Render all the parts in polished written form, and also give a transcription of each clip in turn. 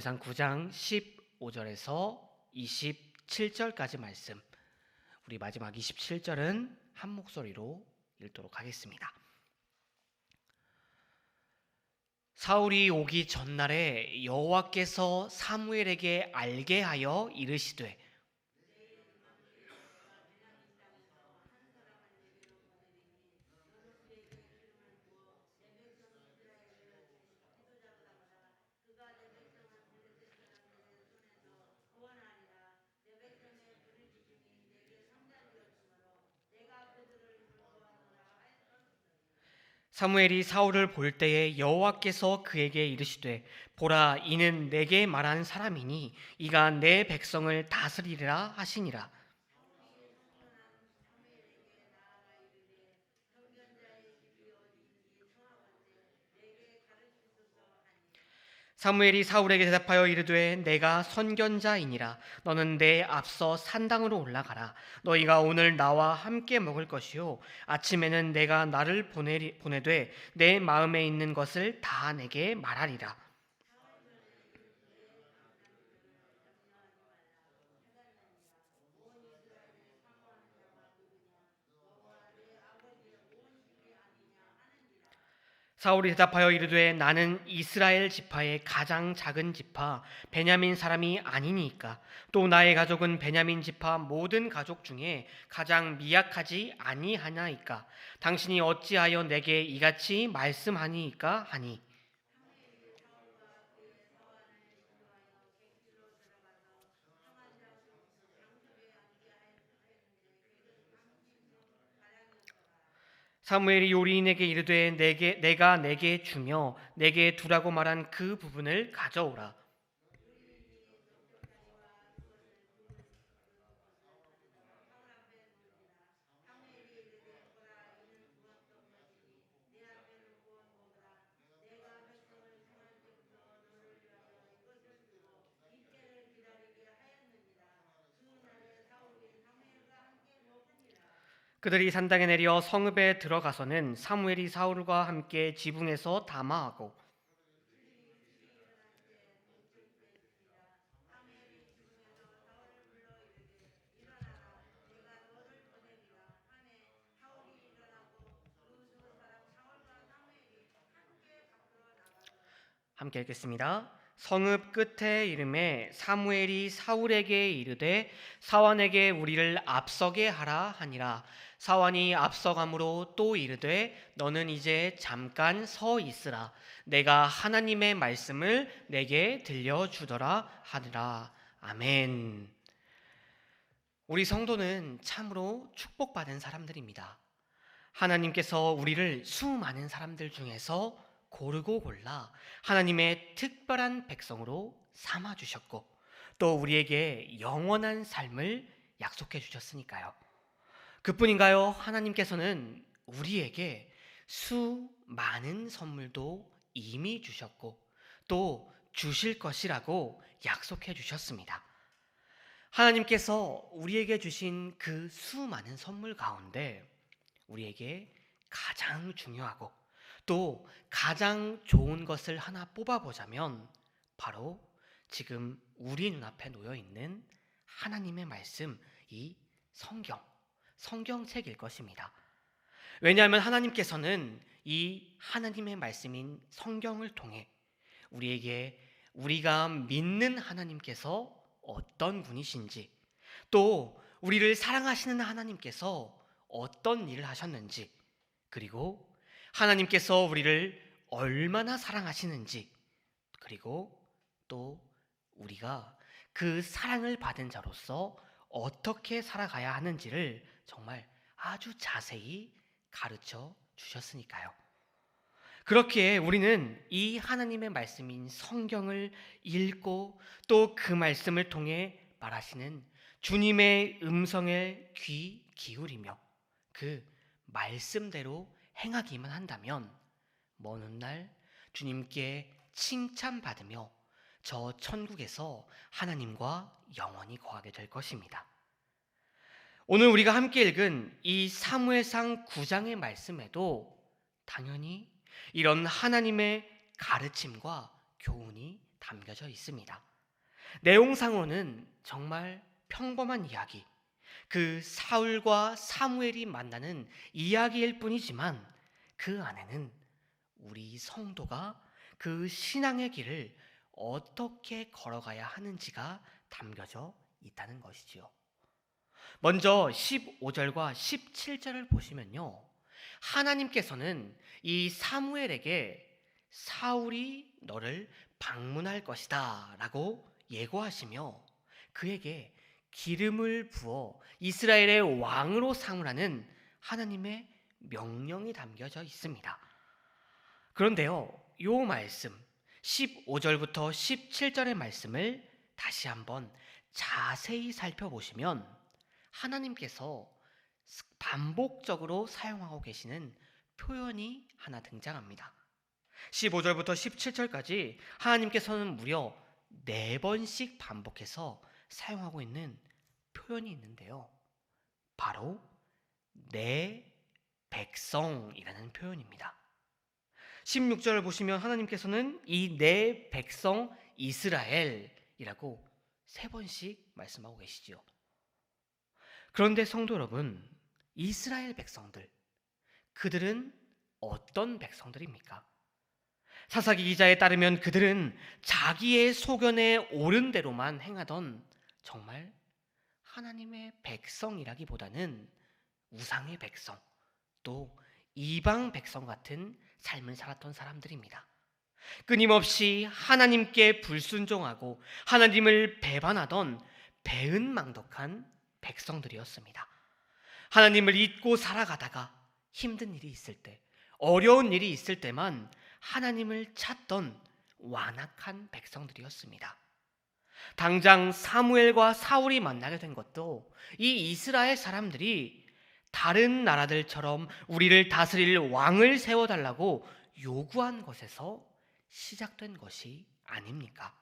상 9장 15절에서 27절까지 말씀, 우리 마지막 27절은 한 목소리로 읽도록 하겠습니다. 사울이 오기 전날에 여호와께서 사무엘에게 알게 하여 이르시되 사무엘이 사울을 볼 때에 여호와께서 그에게 이르시되 보라, 이는 내게 말한 사람이니 이가 내 백성을 다스리리라 하시니라. 사무엘이 사울에게 대답하여 이르되 내가 선견자이니라. 너는 내 앞서 산당으로 올라가라. 너희가 오늘 나와 함께 먹을 것이요 아침에는 내가 나를 보내되 내 마음에 있는 것을 다 내게 말하리라. 사울이 대답하여 이르되 나는 이스라엘 지파의 가장 작은 지파 베냐민 사람이 아니니까. 또 나의 가족은 베냐민 지파 모든 가족 중에 가장 미약하지 아니하나이까. 당신이 어찌하여 내게 이같이 말씀하니이까 하니. 사무엘이 요리인에게 이르되 내가 내게 주며 내게 두라고 말한 그 부분을 가져오라. 그들이 산당에 내려 성읍에 들어가서는 사무엘이 사울과 함께 지붕에서 담화하고 함께 읽겠습니다. 성읍 끝에 이름에 사무엘이 사울에게 이르되 사원에게 우리를 앞서게 하라 하니라. 사원이 앞서가므로 또 이르되 너는 이제 잠깐 서 있으라. 내가 하나님의 말씀을 내게 들려주더라 하니라. 아멘. 우리 성도는 참으로 축복받은 사람들입니다. 하나님께서 우리를 수많은 사람들 중에서 고르고 골라 하나님의 특별한 백성으로 삼아 주셨고 또 우리에게 영원한 삶을 약속해 주셨으니까요. 그뿐인가요? 하나님께서는 우리에게 수많은 선물도 이미 주셨고 또 주실 것이라고 약속해 주셨습니다. 하나님께서 우리에게 주신 그 수많은 선물 가운데 우리에게 가장 중요하고 또 가장 좋은 것을 하나 뽑아보자면 바로 지금 우리 눈앞에 놓여 있는 하나님의 말씀, 이 성경책일 것입니다. 왜냐하면 하나님께서는 이 하나님의 말씀인 성경을 통해 우리에게 우리가 믿는 하나님께서 어떤 분이신지 또 우리를 사랑하시는 하나님께서 어떤 일을 하셨는지 그리고 하나님께서 우리를 얼마나 사랑하시는지 그리고 또 우리가 그 사랑을 받은 자로서 어떻게 살아가야 하는지를 정말 아주 자세히 가르쳐 주셨으니까요. 그렇기에 우리는 이 하나님의 말씀인 성경을 읽고 또 그 말씀을 통해 말하시는 주님의 음성에 귀 기울이며 그 말씀대로 행하기만 한다면 먼 훗날 주님께 칭찬받으며 저 천국에서 하나님과 영원히 거하게 될 것입니다. 오늘 우리가 함께 읽은 이 사무엘상 9장의 말씀에도 당연히 이런 하나님의 가르침과 교훈이 담겨져 있습니다. 내용상으로는 정말 평범한 이야기, 그 사울과 사무엘이 만나는 이야기일 뿐이지만 그 안에는 우리 성도가 그 신앙의 길을 어떻게 걸어가야 하는지가 담겨져 있다는 것이지요. 먼저 15절과 17절을 보시면요, 하나님께서는 이 사무엘에게 사울이 너를 방문할 것이다 라고 예고하시며 그에게 기름을 부어 이스라엘의 왕으로 삼으라는 하나님의 명령이 담겨져 있습니다. 그런데요, 이 말씀 15절부터 17절의 말씀을 다시 한번 자세히 살펴보시면 하나님께서 반복적으로 사용하고 계시는 표현이 하나 등장합니다. 15절부터 17절까지 하나님께서는 무려 4번씩 반복해서 사용하고 있는 표현이 있는데요, 바로 내 백성이라는 표현입니다. 16절을 보시면 하나님께서는 이 내 백성 이스라엘이라고 3번씩 말씀하고 계시죠. 그런데 성도 여러분, 이스라엘 백성들, 그들은 어떤 백성들입니까? 사사기 기자에 따르면 그들은 자기의 소견에 옳은 대로만 행하던 정말 하나님의 백성이라기보다는 우상의 백성, 또 이방 백성 같은 삶을 살았던 사람들입니다. 끊임없이 하나님께 불순종하고 하나님을 배반하던 배은망덕한 백성들이었습니다. 하나님을 잊고 살아가다가 힘든 일이 있을 때, 어려운 일이 있을 때만 하나님을 찾던 완악한 백성들이었습니다. 당장 사무엘과 사울이 만나게 된 것도 이 이스라엘 사람들이 다른 나라들처럼 우리를 다스릴 왕을 세워달라고 요구한 것에서 시작된 것이 아닙니까?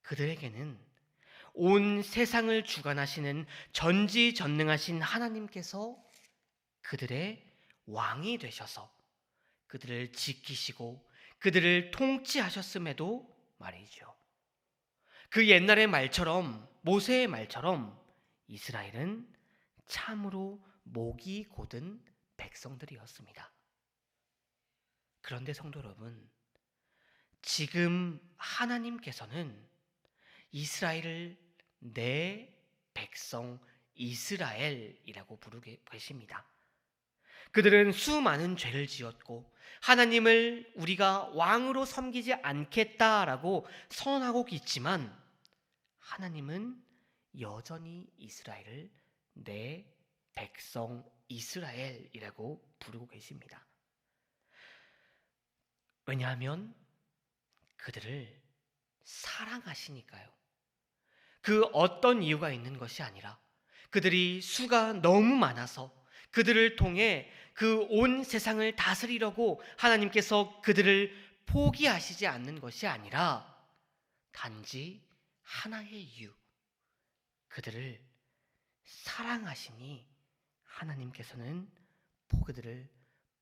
그들에게는 온 세상을 주관하시는 전지전능하신 하나님께서 그들의 왕이 되셔서 그들을 지키시고 그들을 통치하셨음에도 말이죠, 그 옛날의 말처럼, 모세의 말처럼 이스라엘은 참으로 목이 곧은 백성들이었습니다. 그런데 성도 여러분, 지금 하나님께서는 이스라엘을 내 백성 이스라엘이라고 부르고 계십니다. 그들은 수많은 죄를 지었고 하나님을 우리가 왕으로 섬기지 않겠다라고 선언하고 있지만 하나님은 여전히 이스라엘을 내 백성 이스라엘이라고 부르고 계십니다. 왜냐하면 그들을 사랑하시니까요. 그 어떤 이유가 있는 것이 아니라 그들이 수가 너무 많아서 그들을 통해 그 온 세상을 다스리려고 하나님께서 그들을 포기하시지 않는 것이 아니라 단지 하나의 이유, 그들을 사랑하시니 하나님께서는 그들을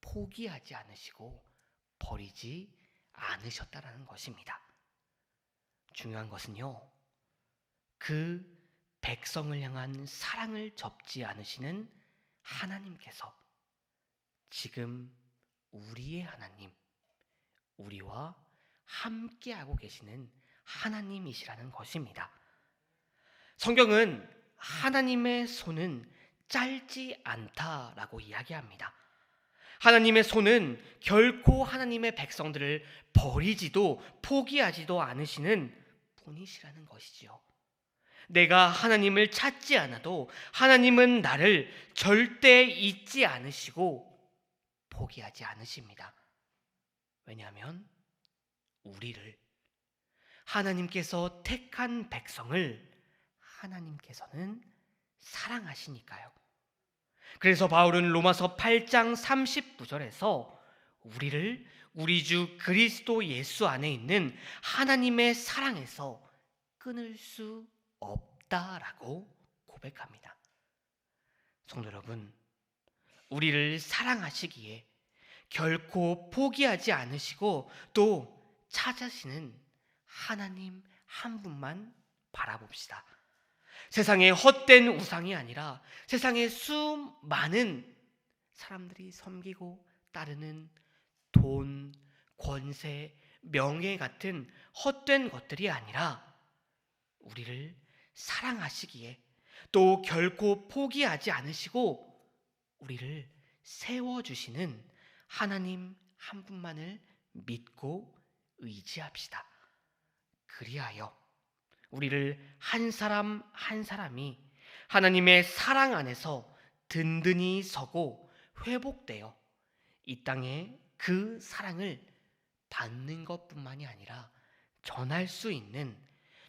포기하지 않으시고 버리지 않으셨다라는 것입니다. 중요한 것은요, 그 백성을 향한 사랑을 접지 않으시는 하나님께서 지금 우리의 하나님, 우리와 함께하고 계시는 하나님이시라는 것입니다. 성경은 하나님의 손은 짧지 않다라고 이야기합니다. 하나님의 손은 결코 하나님의 백성들을 버리지도 포기하지도 않으시는 분이시라는 것이지요. 내가 하나님을 찾지 않아도 하나님은 나를 절대 잊지 않으시고 포기하지 않으십니다. 왜냐하면 우리를, 하나님께서 택한 백성을 하나님께서는 사랑하시니까요. 그래서 바울은 로마서 8장 39절에서 우리를 우리 주 그리스도 예수 안에 있는 하나님의 사랑에서 끊을 수 없다라고 고백합니다. 성도 여러분, 우리를 사랑하시기에 결코 포기하지 않으시고 또 찾으시는 하나님 한 분만 바라봅시다. 세상에 헛된 우상이 아니라 세상에 수많은 사람들이 섬기고 따르는 돈, 권세, 명예 같은 헛된 것들이 아니라 우리를 사랑하시기에 또 결코 포기하지 않으시고 우리를 세워주시는 하나님 한 분만을 믿고 의지합시다. 그리하여 우리를 한 사람 한 사람이 하나님의 사랑 안에서 든든히 서고 회복되어 이 땅에 그 사랑을 받는 것뿐만이 아니라 전할 수 있는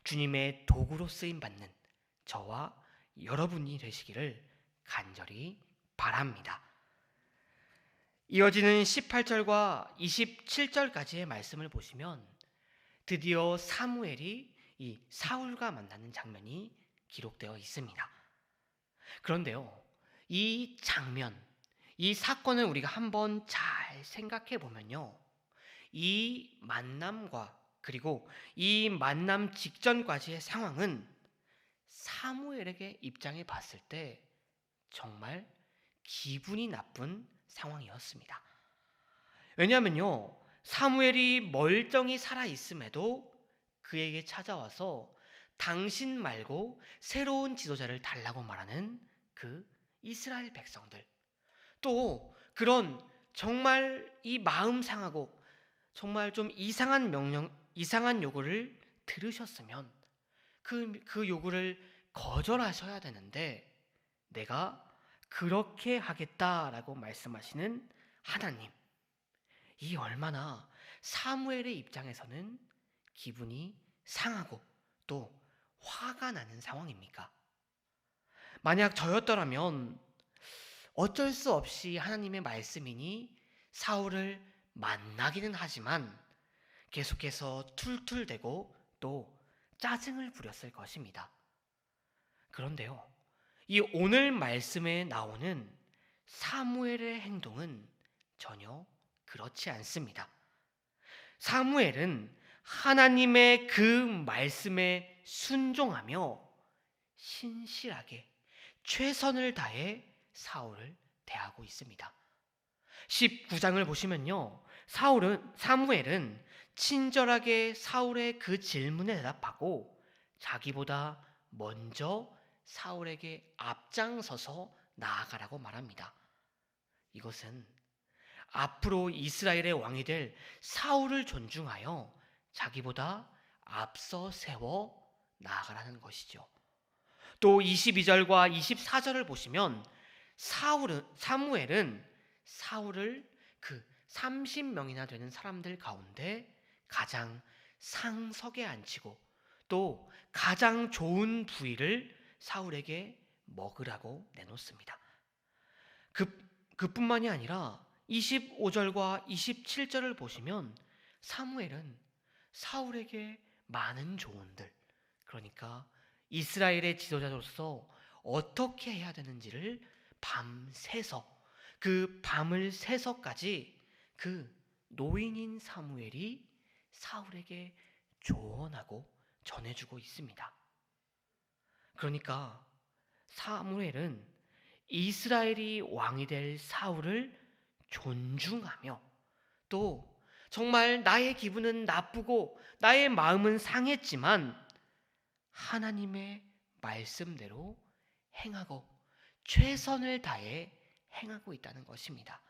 주님의 도구로 쓰임받는 저와 여러분이 되시기를 간절히 바랍니다. 이어지는 18절과 27절까지의 말씀을 보시면 드디어 사무엘이 이 사울과 만나는 장면이 기록되어 있습니다. 그런데요, 이 장면, 이 사건을 우리가 한번 잘 생각해 보면요, 이 만남과 그리고 이 만남 직전까지의 상황은 사무엘에게 입장해 봤을 때 정말 기분이 나쁜 상황이었습니다. 왜냐하면요, 사무엘이 멀쩡히 살아 있음에도 그에게 찾아와서 당신 말고 새로운 지도자를 달라고 말하는 그 이스라엘 백성들, 또 그런 정말 이 마음 상하고 정말 좀 이상한 요구를 들으셨으면 그 요구를 거절하셔야 되는데 내가 그렇게 하겠다라고 말씀하시는 하나님, 이 얼마나 사무엘의 입장에서는 기분이 상하고 또 화가 나는 상황입니까? 만약 저였더라면 어쩔 수 없이 하나님의 말씀이니 사울을 만나기는 하지만 계속해서 툴툴대고 또 짜증을 부렸을 것입니다. 그런데요, 이 오늘 말씀에 나오는 사무엘의 행동은 전혀 그렇지 않습니다. 사무엘은 하나님의 그 말씀에 순종하며 신실하게 최선을 다해 사울을 대하고 있습니다. 19장을 보시면요, 사무엘은 친절하게 사울의 그 질문에 대답하고 자기보다 먼저 사울에게 앞장서서 나아가라고 말합니다. 이것은 앞으로 이스라엘의 왕이 될 사울을 존중하여 자기보다 앞서 세워 나아가라는 것이죠. 또 22절과 24절을 보시면 사무엘은 사울을 그 30명이나 되는 사람들 가운데 가장 상석에 앉히고 또 가장 좋은 부위를 사울에게 먹으라고 내놓습니다. 그뿐만이 아니라 25절과 27절을 보시면 사무엘은 사울에게 많은 조언들, 그러니까 이스라엘의 지도자로서 어떻게 해야 되는지를 밤새서 그 밤을 새서까지 그 노인인 사무엘이 사울에게 조언하고 전해주고 있습니다. 그러니까 사무엘은 이스라엘이 왕이 될 사울을 존중하며 또 정말 나의 기분은 나쁘고 나의 마음은 상했지만 하나님의 말씀대로 행하고 최선을 다해 행하고 있다는 것입니다.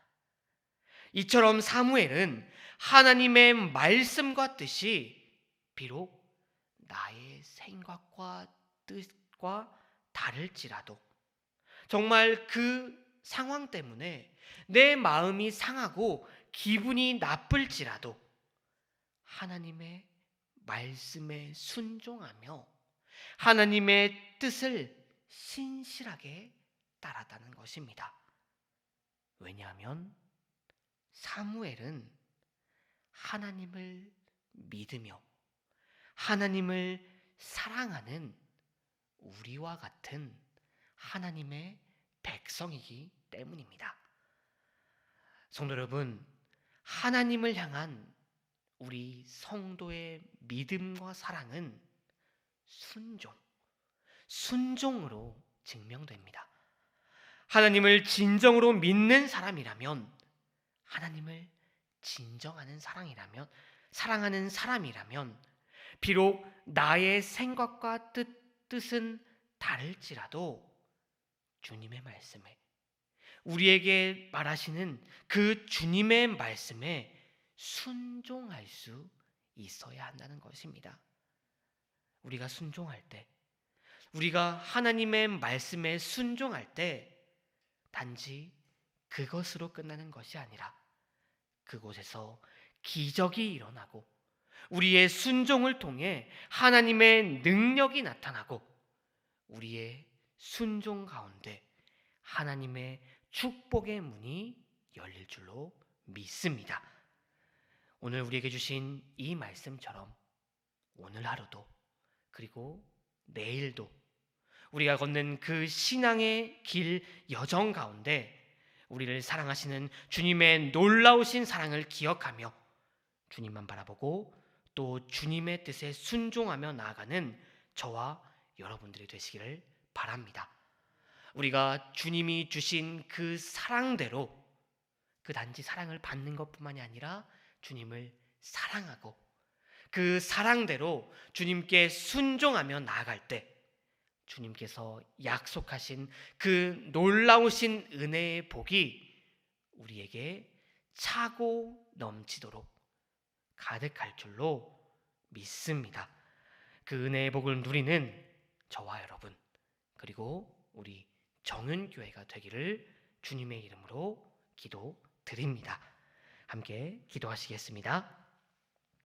이처럼 사무엘은 하나님의 말씀과 뜻이 비록 나의 생각과 뜻과 다를지라도 정말 그 상황 때문에 내 마음이 상하고 기분이 나쁠지라도 하나님의 말씀에 순종하며 하나님의 뜻을 신실하게 따랐다는 것입니다. 왜냐하면 사무엘은 하나님을 믿으며 하나님을 사랑하는 우리와 같은 하나님의 백성이기 때문입니다. 성도 여러분, 하나님을 향한 우리 성도의 믿음과 사랑은 순종으로 증명됩니다. 하나님을 진정으로 믿는 사람이라면, 하나님을 진정하는 사랑하는 사람이라면, 비록 나의 생각과 뜻은 다를지라도 주님의 말씀에, 우리에게 말하시는 그 주님의 말씀에 순종할 수 있어야 한다는 것입니다. 우리가 순종할 때, 우리가 하나님의 말씀에 순종할 때 단지 그것으로 끝나는 것이 아니라 그곳에서 기적이 일어나고 우리의 순종을 통해 하나님의 능력이 나타나고 우리의 순종 가운데 하나님의 축복의 문이 열릴 줄로 믿습니다. 오늘 우리에게 주신 이 말씀처럼 오늘 하루도 그리고 내일도 우리가 걷는 그 신앙의 길 여정 가운데 우리를 사랑하시는 주님의 놀라우신 사랑을 기억하며 주님만 바라보고 또 주님의 뜻에 순종하며 나아가는 저와 여러분들이 되시기를 바랍니다. 우리가 주님이 주신 그 사랑대로 그 단지 사랑을 받는 것뿐만이 아니라 주님을 사랑하고 그 사랑대로 주님께 순종하며 나아갈 때 주님께서 약속하신 그 놀라우신 은혜의 복이 우리에게 차고 넘치도록 가득할 줄로 믿습니다. 그 은혜의 복을 누리는 저와 여러분 그리고 우리 정윤교회가 되기를 주님의 이름으로 기도드립니다. 함께 기도하시겠습니다.